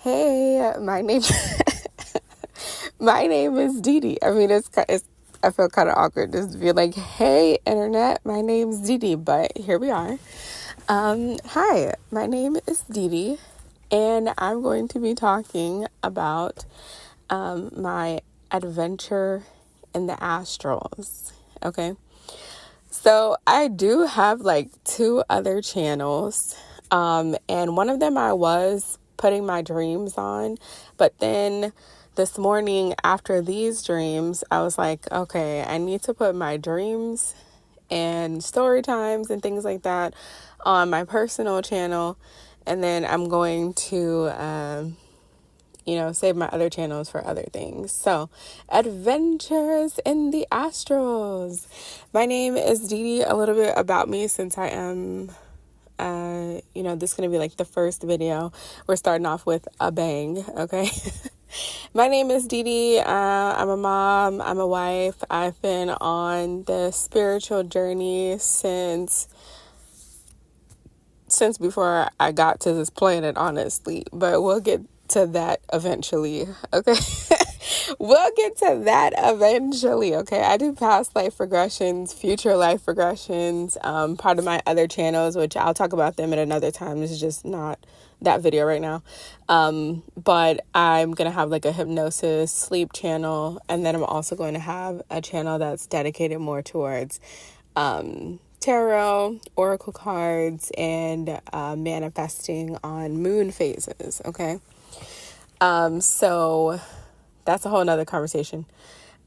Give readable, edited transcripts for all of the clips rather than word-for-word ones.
Hey, my name is Deedee. I mean, I feel kind of awkward just to be like, "Hey, internet, my name's Deedee," but here we are. Hi, my name is Deedee, and I'm going to be talking about my adventure in the astrals. Okay, so I do have like two other channels, and one of them I was putting my dreams on, but then this morning after these dreams, I was like, okay, I need to put my dreams and story times and things like that on my personal channel, and then I'm going to save my other channels for other things. So, adventures in the astrals. My name is Deedee. A little bit about me, since I am, this is going to be like the first video. We're starting off with a bang, okay? My name is Deedee. I'm a mom. I'm a wife. I've been on the spiritual journey since before I got to this planet, honestly. But we'll get to that eventually, okay? We'll get to that eventually, okay? I do past life regressions, future life regressions, part of my other channels, which I'll talk about them at another time. This is just not that video right now. But I'm going to have like a hypnosis sleep channel, and then I'm also going to have a channel that's dedicated more towards tarot, oracle cards, and manifesting on moon phases, okay? So that's a whole nother conversation,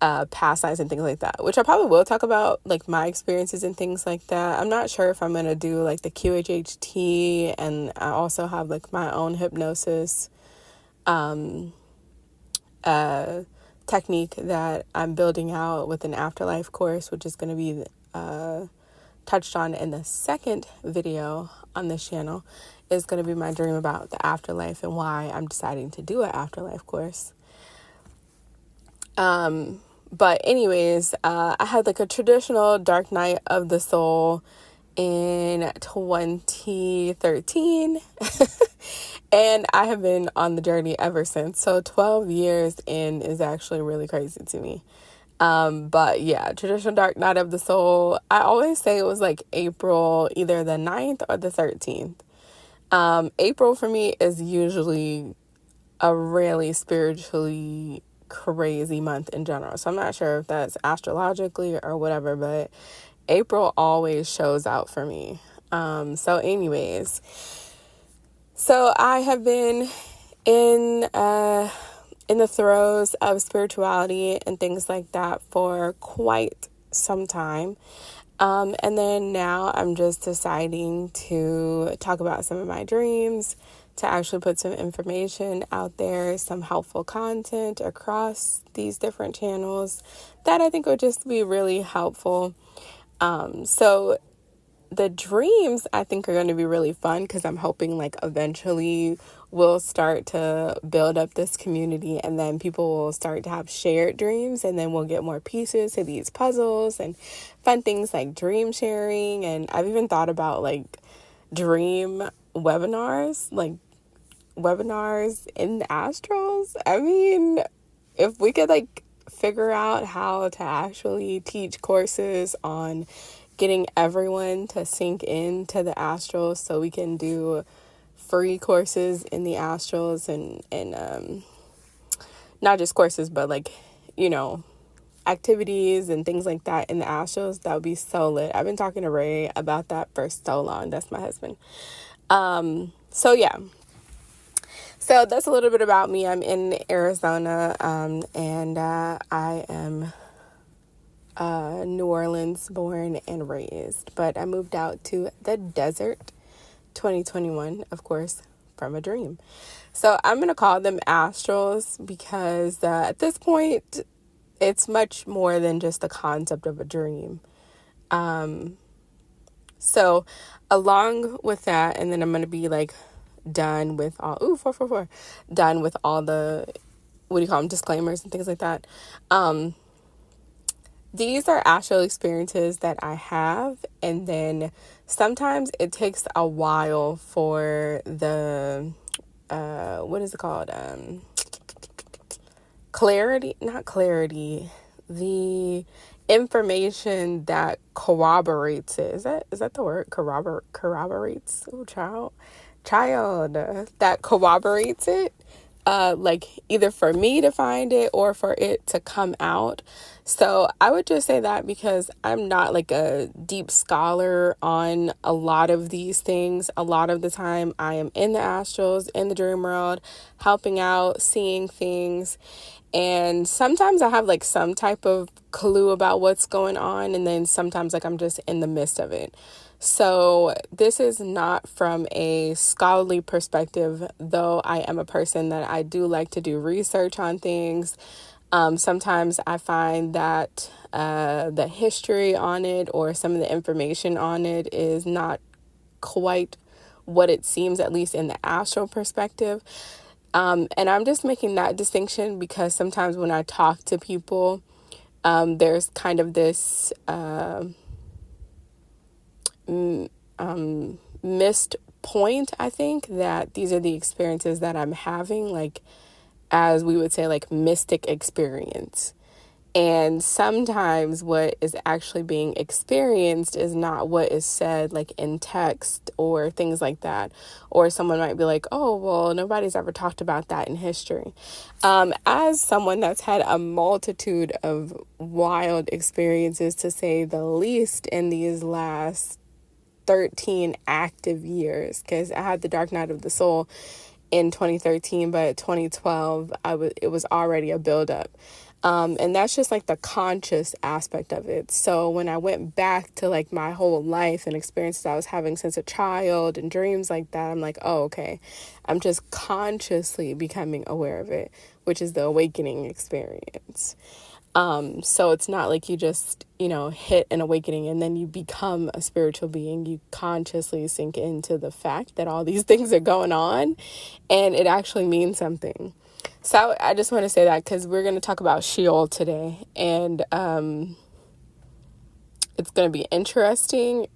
past lives and things like that, which I probably will talk about, like my experiences and things like that. I'm not sure if I'm going to do like the QHHT, and I also have like my own hypnosis technique that I'm building out with an afterlife course, which is going to be touched on in the second video on this channel. Is going to be my dream about the afterlife and why I'm deciding to do an afterlife course. But anyways, I had like a traditional dark night of the soul in 2013 and I have been on the journey ever since. So 12 years in is actually really crazy to me. But yeah, traditional dark night of the soul. I always say it was like April, either the 9th or the 13th. April for me is usually a really spiritually crazy month in general. So I'm not sure if that's astrologically or whatever, but April always shows out for me. So anyways, so I have been in the throes of spirituality and things like that for quite some time. And then now I'm just deciding to talk about some of my dreams, to actually put some information out there, some helpful content across these different channels that I think would just be really helpful. So the dreams I think are going to be really fun, because I'm hoping like eventually we'll start to build up this community, and then people will start to have shared dreams, and then we'll get more pieces to these puzzles and fun things like dream sharing. And I've even thought about like dream webinars, like webinars in the astrals. I mean, if we could like figure out how to actually teach courses on getting everyone to sink into the astrals, so we can do free courses in the astrals, and not just courses, but like, activities and things like that in the astrals, that would be so lit. I've been talking to Ray about that for so long. That's my husband. So yeah. So that's a little bit about me. I'm in Arizona, and I am New Orleans born and raised, but I moved out to the desert 2021, of course, from a dream. So I'm going to call them astrals because at this point, it's much more than just the concept of a dream. So along with that, and then I'm going to be like done with all, 444, done with all the, what do you call them, disclaimers and things like that. These are actual experiences that I have, and then sometimes it takes a while for the what is it called? Clarity, not clarity, the information that corroborates it. Is that the word? Corroborates? Oh, child, that corroborates it. Like either for me to find it or for it to come out. So I would just say that because I'm not like a deep scholar on a lot of these things. A lot of the time I am in the astrals, in the dream world, helping out, seeing things. And sometimes I have like some type of clue about what's going on. And then sometimes like I'm just in the midst of it. So this is not from a scholarly perspective, though I am a person that I do like to do research on things. Sometimes I find that the history on it or some of the information on it is not quite what it seems, at least in the astral perspective. And I'm just making that distinction because sometimes when I talk to people, there's kind of this missed point, I think, that these are the experiences that I'm having, like, as we would say, like mystic experience. And sometimes what is actually being experienced is not what is said, like in text or things like that. Or someone might be like, oh, well, nobody's ever talked about that in history. As someone that's had a multitude of wild experiences, to say the least, in these last 13 active years, because I had the Dark Night of the Soul in 2013, but 2012, it was already a buildup. And that's just like the conscious aspect of it. So when I went back to like my whole life and experiences I was having since a child and dreams like that, I'm like, oh, okay, I'm just consciously becoming aware of it, which is the awakening experience. So it's not like you just, hit an awakening and then you become a spiritual being. You consciously sink into the fact that all these things are going on and it actually means something. So I just want to say that because we're going to talk about Sheol today, and it's going to be interesting.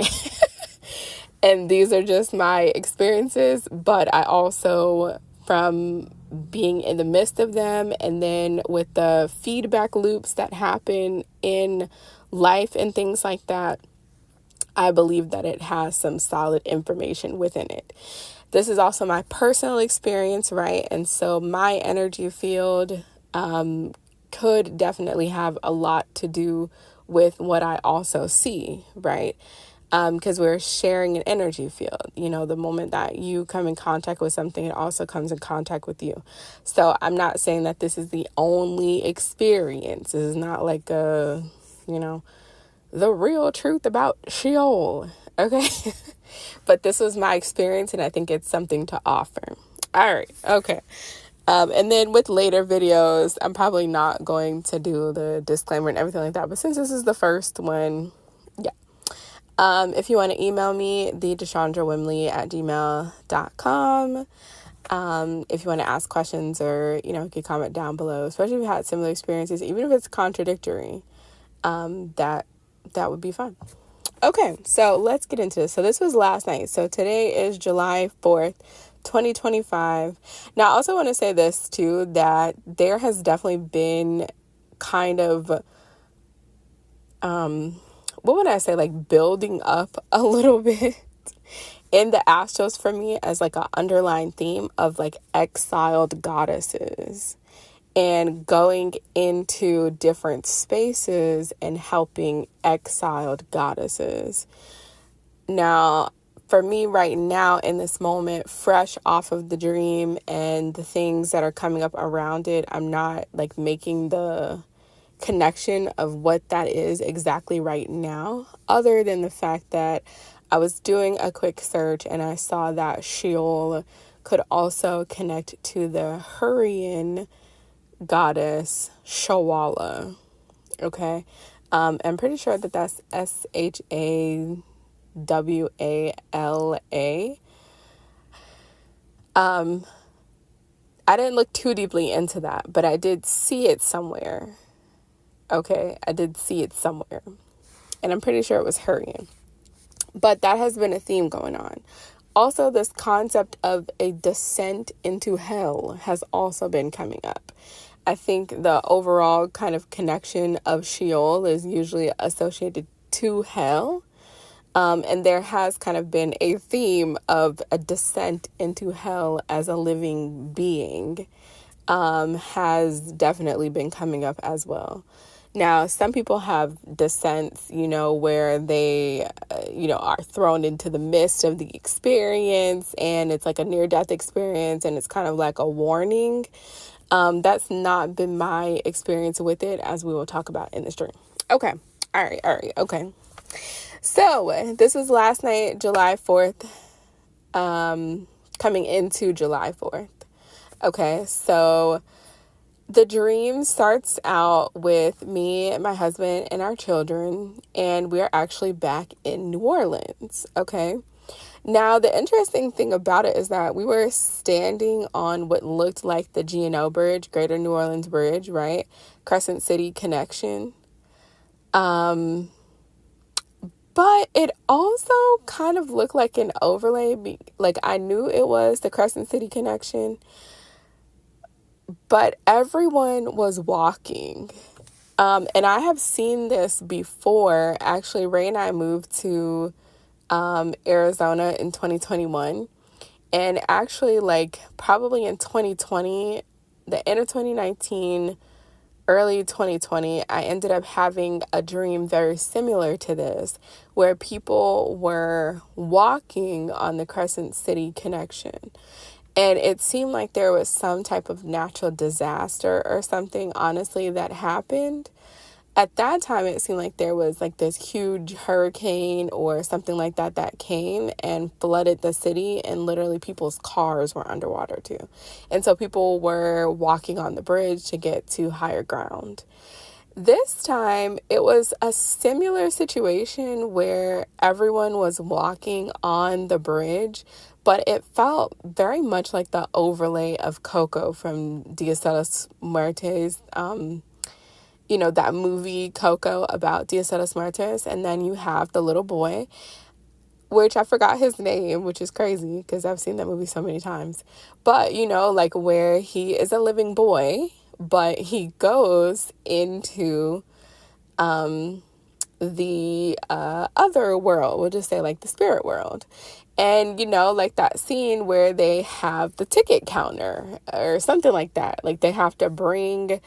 And these are just my experiences, but I also, from being in the midst of them and then with the feedback loops that happen in life and things like that, I believe that it has some solid information within it. This is also my personal experience, right? And so my energy field could definitely have a lot to do with what I also see, right? Because we're sharing an energy field. The moment that you come in contact with something, it also comes in contact with you. So I'm not saying that this is the only experience. This is not like the real truth about Sheol, okay? But this was my experience, and I think it's something to offer. All right, okay. And then with later videos, I'm probably not going to do the disclaimer and everything like that. But since this is the first one, yeah. If you want to email me, thedeshandrawimley@gmail.com. If you want to ask questions or, you can comment down below, especially if you had similar experiences, even if it's contradictory, that would be fun. Okay, so let's get into this. So this was last night. So today is July 4th, 2025. Now, I also want to say this too, that there has definitely been kind of, what would I say, like building up a little bit in the astros for me as like an underlying theme of like exiled goddesses and going into different spaces and helping exiled goddesses. Now, for me right now in this moment, fresh off of the dream and the things that are coming up around it, I'm not like making the connection of what that is exactly right now, other than the fact that I was doing a quick search and I saw that Sheol could also connect to the Hurrian goddess Shawala. Okay. I'm pretty sure that that's Shawala. I didn't look too deeply into that, but I did see it somewhere. Okay, I did see it somewhere, and I'm pretty sure it was Hurrian. But that has been a theme going on. Also, this concept of a descent into hell has also been coming up. I think the overall kind of connection of Sheol is usually associated to hell. And there has kind of been a theme of a descent into hell as a living being, has definitely been coming up as well. Now, some people have descents, where they, are thrown into the midst of the experience, and it's like a near-death experience, and it's kind of like a warning. That's not been my experience with it, as we will talk about in this dream. Okay. All right. Okay. So this was last night, July 4th, coming into July 4th. Okay. So the dream starts out with me and my husband and our children, and we're actually back in New Orleans. Okay. Now, the interesting thing about it is that we were standing on what looked like the G&O Bridge, Greater New Orleans Bridge, right? Crescent City connection. But it also kind of looked like an overlay. Like, I knew it was the Crescent City connection, but everyone was walking. And I have seen this before. Actually, Ray and I moved to Arizona in 2021. And actually, like, probably in 2020, the end of 2019, early 2020, I ended up having a dream very similar to this, where people were walking on the Crescent City connection. And it seemed like there was some type of natural disaster or something, honestly, that happened. At that time, it seemed like there was like this huge hurricane or something like that that came and flooded the city, and literally people's cars were underwater too. And so people were walking on the bridge to get to higher ground. This time, it was a similar situation where everyone was walking on the bridge, but it felt very much like the overlay of Coco from Dia de los Muertos, that movie Coco about Dia de los Muertos. And then you have the little boy, which I forgot his name, which is crazy because I've seen that movie so many times. But, like where he is a living boy, but he goes into the other world. We'll just say like the spirit world. And, like that scene where they have the ticket counter or something like that. Like they have to bring...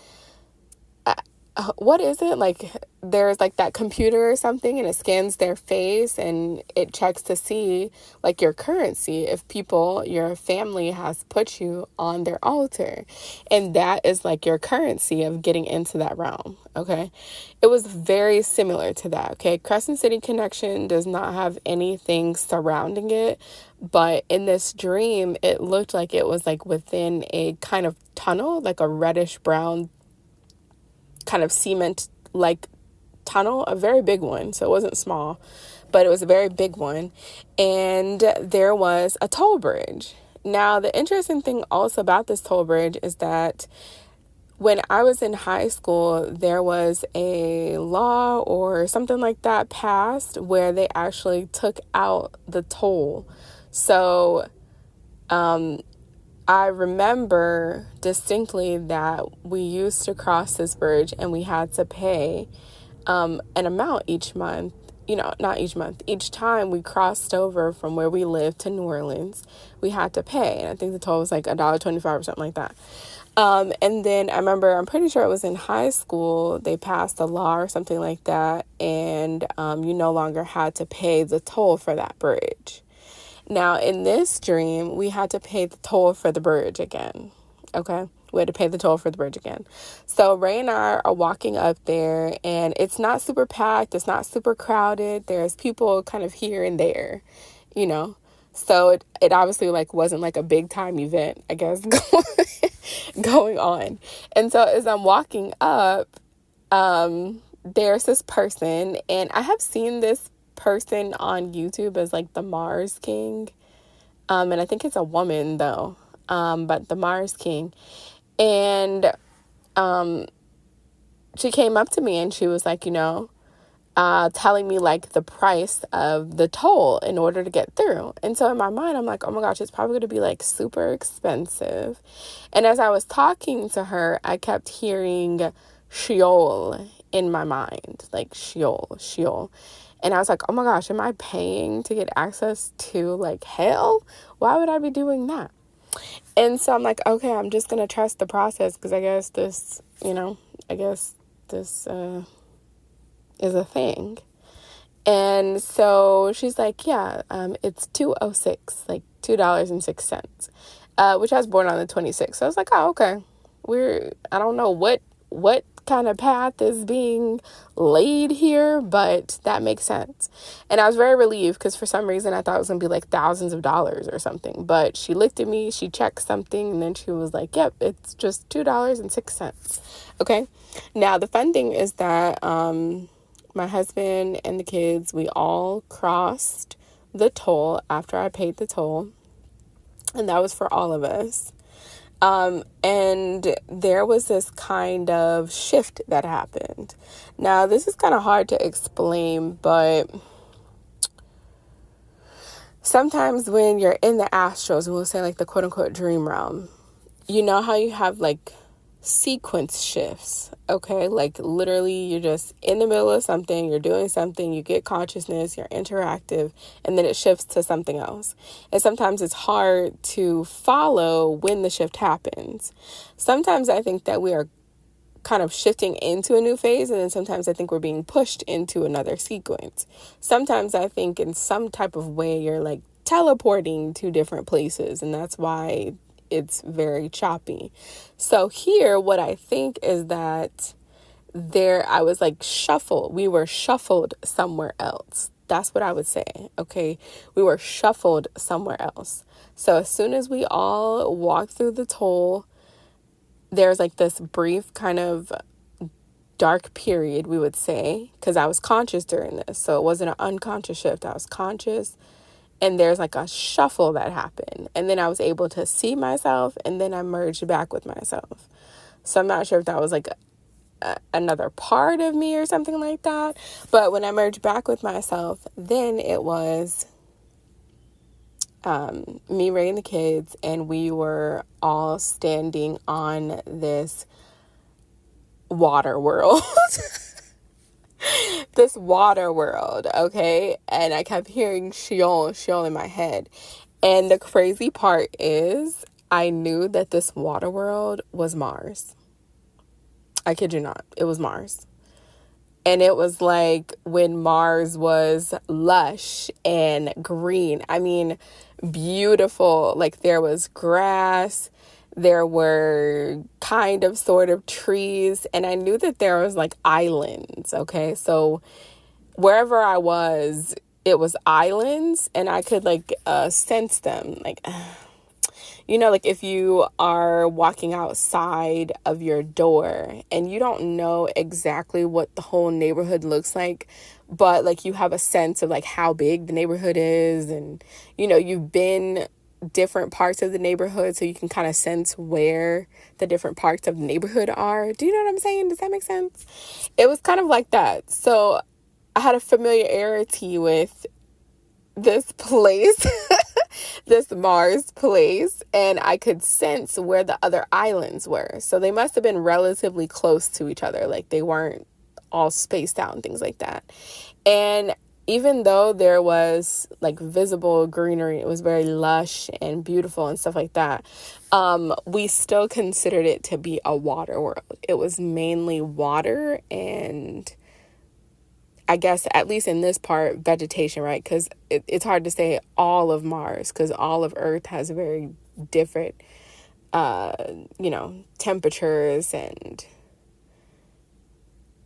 what is it? Like there's like that computer or something, and it scans their face and it checks to see like your currency, if your family has put you on their altar, and that is like your currency of getting into that realm. Okay. It was very similar to that. Okay. Crescent City connection does not have anything surrounding it, but in this dream, it looked like it was like within a kind of tunnel, like a reddish brown kind of cement like tunnel, a very big one. So it wasn't small, but it was a very big one. And there was a toll bridge. Now, the interesting thing also about this toll bridge is that when I was in high school, there was a law or something like that passed where they actually took out the toll. So, I remember distinctly that we used to cross this bridge and we had to pay an amount each month. Not each month. Each time we crossed over from where we lived to New Orleans, we had to pay. And I think the toll was like $1.25 or something like that. And then I remember, I'm pretty sure it was in high school, they passed a law or something like that. And you no longer had to pay the toll for that bridge. Now, in this dream, we had to pay the toll for the bridge again, okay? We had to pay the toll for the bridge again. So Ray and I are walking up there, and it's not super packed. It's not super crowded. There's people kind of here and there, So it obviously, like, wasn't, like, a big-time event, I guess, going on. And so as I'm walking up, there's this person, and I have seen this person on YouTube as like the Mars King, and I think it's a woman though, but the Mars King. And she came up to me and she was like, telling me like the price of the toll in order to get through. And so in my mind, I'm like, oh my gosh, it's probably going to be like super expensive. And as I was talking to her, I kept hearing Sheol in my mind, like Sheol, Sheol. And I was like, oh my gosh, am I paying to get access to like hell? Why would I be doing that? And so I'm like, okay, I'm just going to trust the process because I guess this, is a thing. And so she's like, yeah, it's $2.06, like $2.06, which I was born on the 26th. So I was like, oh, okay. I don't know what kind of path is being laid here, but that makes sense. And I was very relieved because for some reason I thought it was going to be like thousands of dollars or something. But she looked at me, she checked something, and then she was like, yep, it's just $2.06. Okay. Now, the fun thing is that my husband and the kids, we all crossed the toll after I paid the toll. And that was for all of us. And there was this kind of shift that happened. Now, this is kind of hard to explain, but sometimes when you're in the astros, we'll say like the quote unquote dream realm, you know how you have like sequence shifts, okay? Like literally you're just in the middle of something, you're doing something, you get consciousness, you're interactive, and then it shifts to something else. And sometimes it's hard to follow when the shift happens. Sometimes I think that we are kind of shifting into a new phase, and then sometimes I think we're being pushed into another sequence. Sometimes I think in some type of way you're like teleporting to different places, and that's why it's very choppy. So here, what I think is that I was like we were shuffled somewhere else. That's what I would say. Okay. We were shuffled somewhere else. So as soon as we all walked through the toll, there's like this brief kind of dark period, we would say, because I was conscious during this. So it wasn't an unconscious shift. I was conscious. And there's like a shuffle that happened. And then I was able to see myself, and then I merged back with myself. So I'm not sure if that was like another part of me or something like that. But when I merged back with myself, then it was me, Ray, and the kids, and we were all standing on this water world. This water world, okay? And I kept hearing Sheol, Sheol in my head. And the crazy part is I knew that this water world was Mars. I kid you not. It was Mars. And it was like when Mars was lush and green. I mean, beautiful. Like there was grass. There were kind of sort of trees, and I knew that there was like islands, okay? So wherever I was, it was islands, and I could like sense them. Like, like if you are walking outside of your door and you don't know exactly what the whole neighborhood looks like, but like you have a sense of like how big the neighborhood is, and you've been different parts of the neighborhood, so you can kind of sense where the different parts of the neighborhood are. Do you know what I'm saying? Does that make sense? It was kind of like that. So I had a familiarity with this place, this Mars place, and I could sense where the other islands were. So they must have been relatively close to each other. Like they weren't all spaced out and things like that. And even though there was like visible greenery, it was very lush and beautiful and stuff like that, we still considered it to be a water world. It was mainly water and I guess at least in this part, vegetation, right? Because it's hard to say all of Mars because all of Earth has very different, temperatures and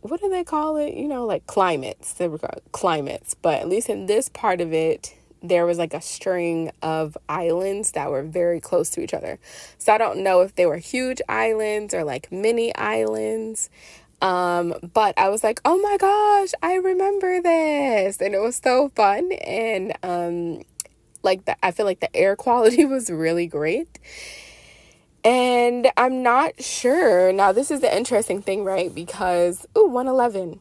what do they call it? Like climates. They were called climates. But at least in this part of it, there was like a string of islands that were very close to each other. So I don't know if they were huge islands or like mini islands. But I was like, oh my gosh, I remember this. And it was so fun. And I feel like the air quality was really great. And I'm not sure. Now, this is the interesting thing, right? Because, 111.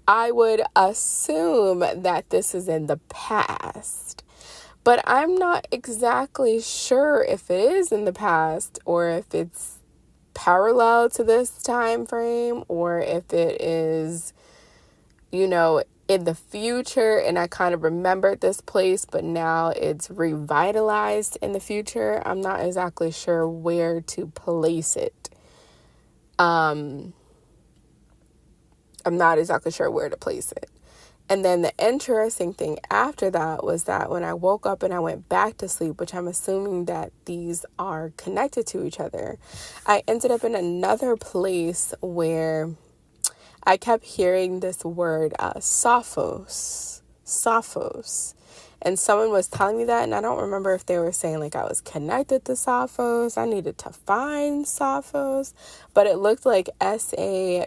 I would assume that this is in the past, but I'm not exactly sure if it is in the past or if it's parallel to this time frame or if it is, in the future, and I kind of remembered this place, but now it's revitalized in the future. I'm not exactly sure where to place it. I'm not exactly sure where to place it. And then the interesting thing after that was that when I woke up and I went back to sleep, which I'm assuming that these are connected to each other, I ended up in another place where I kept hearing this word, Sophos. And someone was telling me that, and I don't remember if they were saying like I was connected to Sophos. I needed to find Sophos, but it looked like Saphos.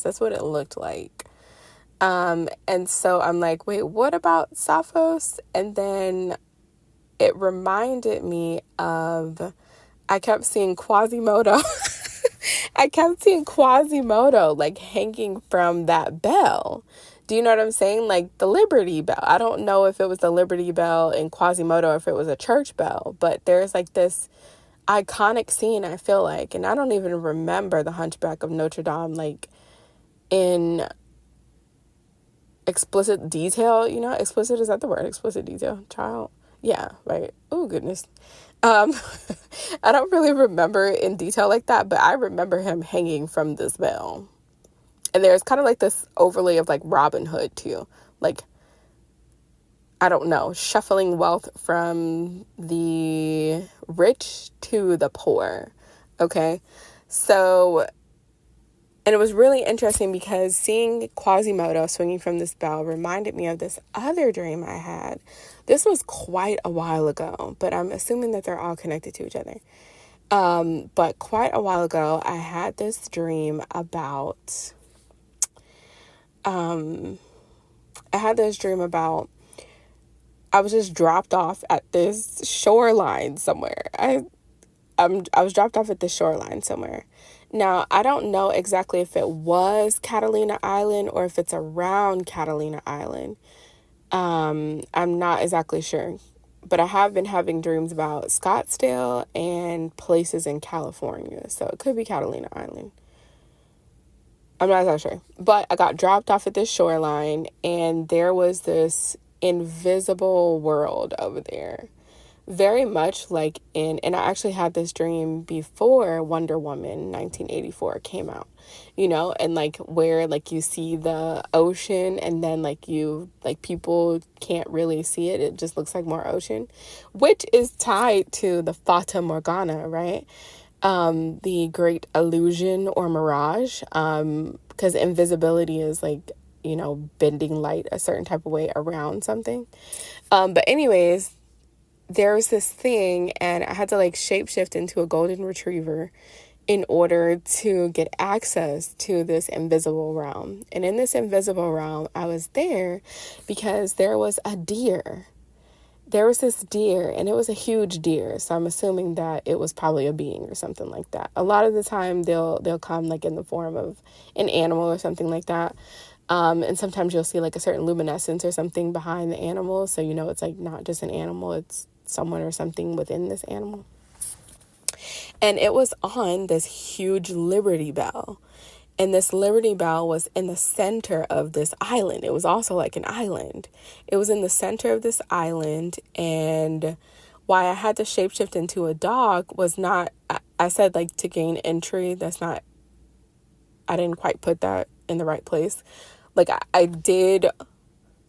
That's what it looked like. And so I'm like, wait, what about Sophos? And then it reminded me of, I kept seeing Quasimodo. I kept seeing Quasimodo like hanging from that bell. Do you know what I'm saying? Like the Liberty Bell. I don't know if it was the Liberty Bell in Quasimodo or if it was a church bell, but there's like this iconic scene, I feel like, and I don't even remember the Hunchback of Notre Dame like in explicit detail, explicit, is that the word? Explicit detail, child. Yeah, right. Oh, goodness. I don't really remember it in detail like that, but I remember him hanging from this bell. And there's kind of like this overlay of like Robin Hood too. Like, I don't know, shuffling wealth from the rich to the poor. Okay. So, and it was really interesting because seeing Quasimodo swinging from this bell reminded me of this other dream I had. This was quite a while ago, but I'm assuming that they're all connected to each other. But quite a while ago, I had this dream about, I was just dropped off at this shoreline somewhere. I was dropped off at the shoreline somewhere. Now, I don't know exactly if it was Catalina Island or if it's around Catalina Island. I'm not exactly sure. But I have been having dreams about Scottsdale and places in California. So it could be Catalina Island. I'm not exactly sure. But I got dropped off at this shoreline and there was this invisible world over there. Very much like and I actually had this dream before Wonder Woman 1984 came out, and like where like you see the ocean and then like people can't really see it. It just looks like more ocean, which is tied to the Fata Morgana, right? The great illusion or mirage, because invisibility is like, bending light a certain type of way around something. But anyways, there was this thing and I had to like shapeshift into a golden retriever in order to get access to this invisible realm. And in this invisible realm, I was there because there was a deer. There was this deer and it was a huge deer. So I'm assuming that it was probably a being or something like that. A lot of the time they'll come like in the form of an animal or something like that. And sometimes you'll see like a certain luminescence or something behind the animal. So, it's like not just an animal, it's someone or something within this animal. And it was on this huge Liberty Bell. And this Liberty Bell was in the center of this island. It was also like an island. It was in the center of this island. And why I had to shapeshift into a dog was not, I said like to gain entry. I didn't quite put that in the right place. Like I did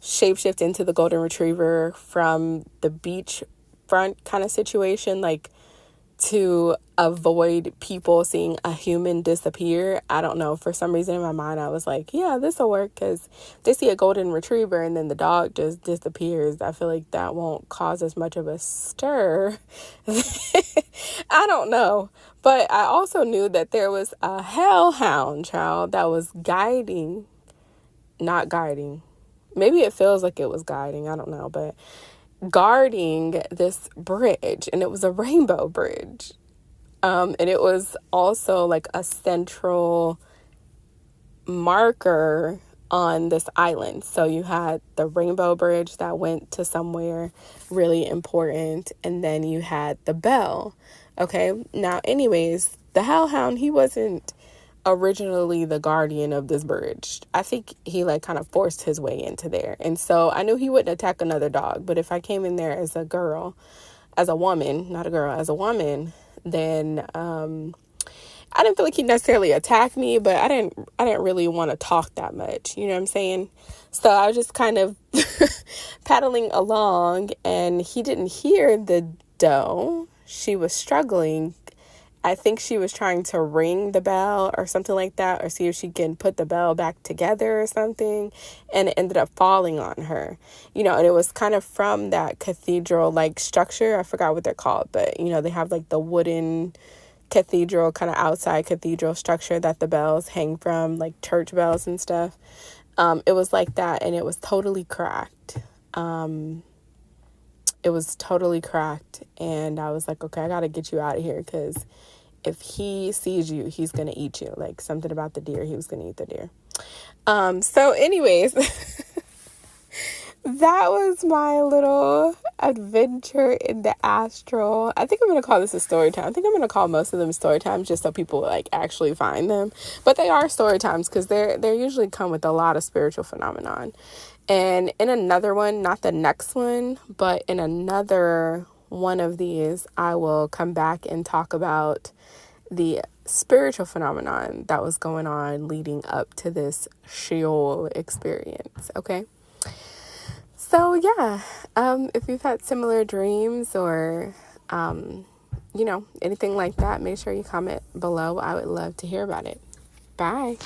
shapeshift into the golden retriever from the beach front kind of situation, like to avoid people seeing a human disappear. I don't know, for some reason in my mind I was like, yeah, this will work, because they see a golden retriever and then the dog just disappears. I feel like that won't cause as much of a stir. I don't know, but I also knew that there was a hellhound child that was not guiding, maybe it feels like it was guiding, I don't know, but guarding this bridge, and it was a rainbow bridge. And it was also like a central marker on this island. So you had the rainbow bridge that went to somewhere really important, and then you had the bell. Okay, now anyways, the hellhound, he wasn't originally the guardian of this bridge. I think he like kind of forced his way into there. And so I knew he wouldn't attack another dog, but if I came in there as a girl, as a woman, not a girl, as a woman, then I didn't feel like he necessarily attacked me, but I didn't really want to talk that much. You know what I'm saying? So I was just kind of paddling along, and he didn't hear the doe. She was struggling. I think she was trying to ring the bell or something like that, or see if she can put the bell back together or something, and it ended up falling on her. You know, and it was kind of from that cathedral-like structure. I forgot what they're called, but, you know, they have like the wooden cathedral, kind of outside cathedral structure that the bells hang from, like church bells and stuff. It was like that, and it was totally cracked. It was totally cracked, and I was like, okay, I gotta get you out of here, because if he sees you, he's gonna eat you. Like something about the deer, he was gonna eat the deer. So anyways, that was my little adventure in the astral. I think I'm going to call this a story time. I think I'm going to call most of them story times, just so people like actually find them. But they are story times because they're usually come with a lot of spiritual phenomenon. And in another one, not the next one, but in another one of these, I will come back and talk about the spiritual phenomenon that was going on leading up to this Sheol experience. Okay. So yeah, if you've had similar dreams or, you know, anything like that, make sure you comment below. I would love to hear about it. Bye.